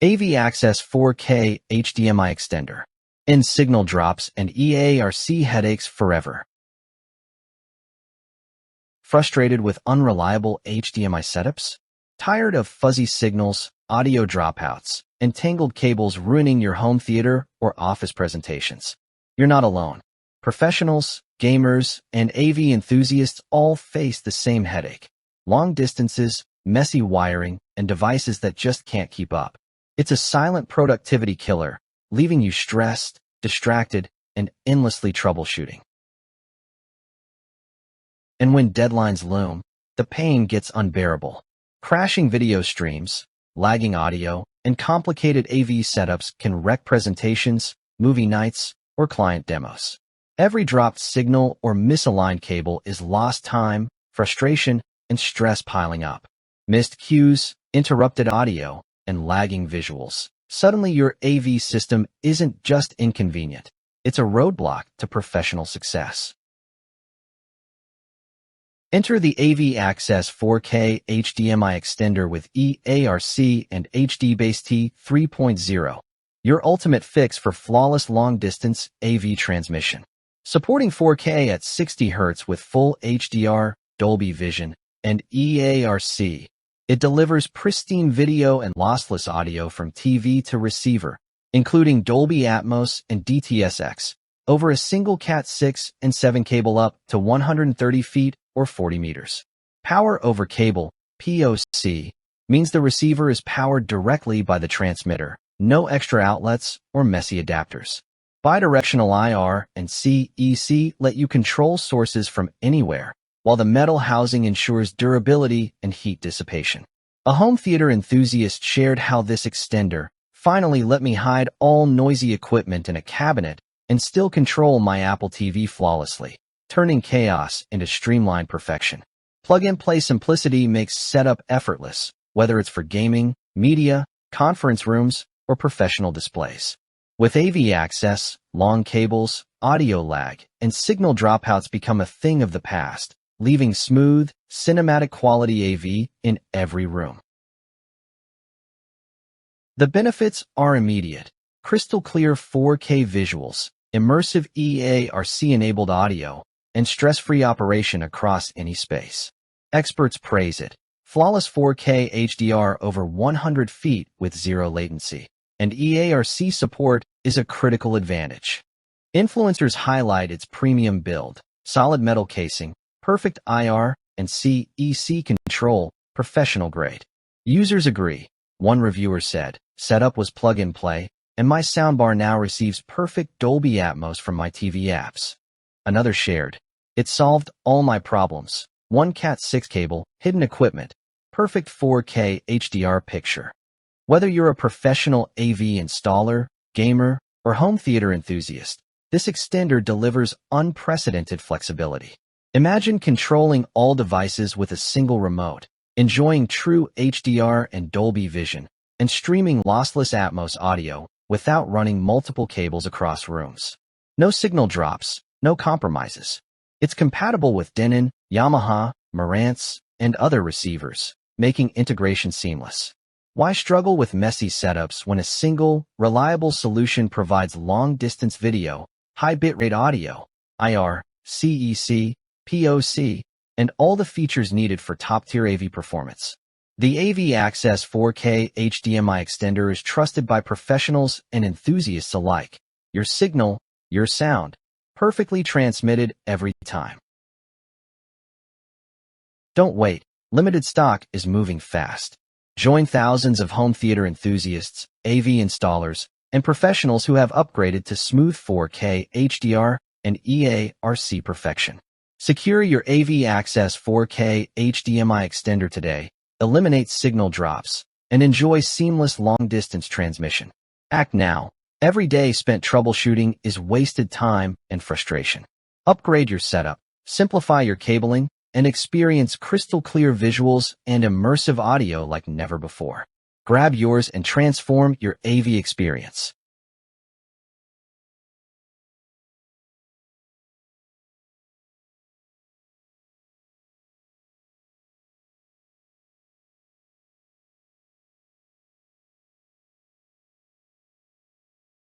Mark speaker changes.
Speaker 1: AV Access 4K HDMI extender. End signal drops and eARC headaches forever. Frustrated with unreliable HDMI setups? Tired of fuzzy signals, audio dropouts, and tangled cables ruining your home theater or office presentations? You're not alone. Professionals, gamers, and AV enthusiasts all face the same headache. Long distances, messy wiring, and devices that just can't keep up. It's a silent productivity killer, leaving you stressed, distracted, and endlessly troubleshooting. And when deadlines loom, the pain gets unbearable. Crashing video streams, lagging audio, and complicated AV setups can wreck presentations, movie nights, or client demos. Every dropped signal or misaligned cable is lost time, frustration, and stress piling up. Missed cues, interrupted audio, and lagging visuals. Suddenly your AV system isn't just inconvenient, it's a roadblock to professional success. Enter the AV Access 4K HDMI extender with eARC and HDBaseT 3.0, your ultimate fix for flawless long-distance AV transmission. Supporting 4K at 60 Hz with full HDR, Dolby Vision, and eARC, it delivers pristine video and lossless audio from TV to receiver, including Dolby Atmos and DTS-X, over a single Cat 6 and 7 cable up to 130 feet or 40 meters. Power over cable, POC, means the receiver is powered directly by the transmitter, no extra outlets or messy adapters. Bi-Directional IR and CEC let you control sources from anywhere, while the metal housing ensures durability and heat dissipation. A home theater enthusiast shared how this extender finally let me hide all noisy equipment in a cabinet and still control my Apple TV flawlessly, turning chaos into streamlined perfection. Plug-and-play simplicity makes setup effortless, whether it's for gaming, media, conference rooms, or professional displays. With AV access, long cables, audio lag, and signal dropouts become a thing of the past, leaving smooth, cinematic quality AV in every room. The benefits are immediate. Crystal clear 4K visuals, immersive eARC-enabled audio, and stress-free operation across any space. Experts praise it. Flawless 4K HDR over 100 feet with zero latency, and eARC support is a critical advantage. Influencers highlight its premium build, solid metal casing, perfect IR and CEC control, professional grade. Users agree. One reviewer said, "Setup was plug-and-play, and my soundbar now receives perfect Dolby Atmos from my TV apps." Another shared, "It solved all my problems. One Cat 6 cable, hidden equipment, perfect 4K HDR picture." Whether you're a professional AV installer, gamer, or home theater enthusiast, this extender delivers unprecedented flexibility. Imagine controlling all devices with a single remote, enjoying true HDR and Dolby Vision, and streaming lossless Atmos audio without running multiple cables across rooms. No signal drops, no compromises. It's compatible with Denon, Yamaha, Marantz, and other receivers, making integration seamless. Why struggle with messy setups when a single, reliable solution provides long-distance video, high bitrate audio, IR, CEC, POC, and all the features needed for top-tier AV performance? The AV Access 4K HDMI extender is trusted by professionals and enthusiasts alike. Your signal, your sound, perfectly transmitted every time. Don't wait. Limited stock is moving fast. Join thousands of home theater enthusiasts, AV installers, and professionals who have upgraded to smooth 4K HDR and eARC perfection. Secure your AV Access 4K HDMI extender today, eliminate signal drops, and enjoy seamless long-distance transmission. Act now. Every day spent troubleshooting is wasted time and frustration. Upgrade your setup, simplify your cabling, and experience crystal-clear visuals and immersive audio like never before. Grab yours and transform your AV experience.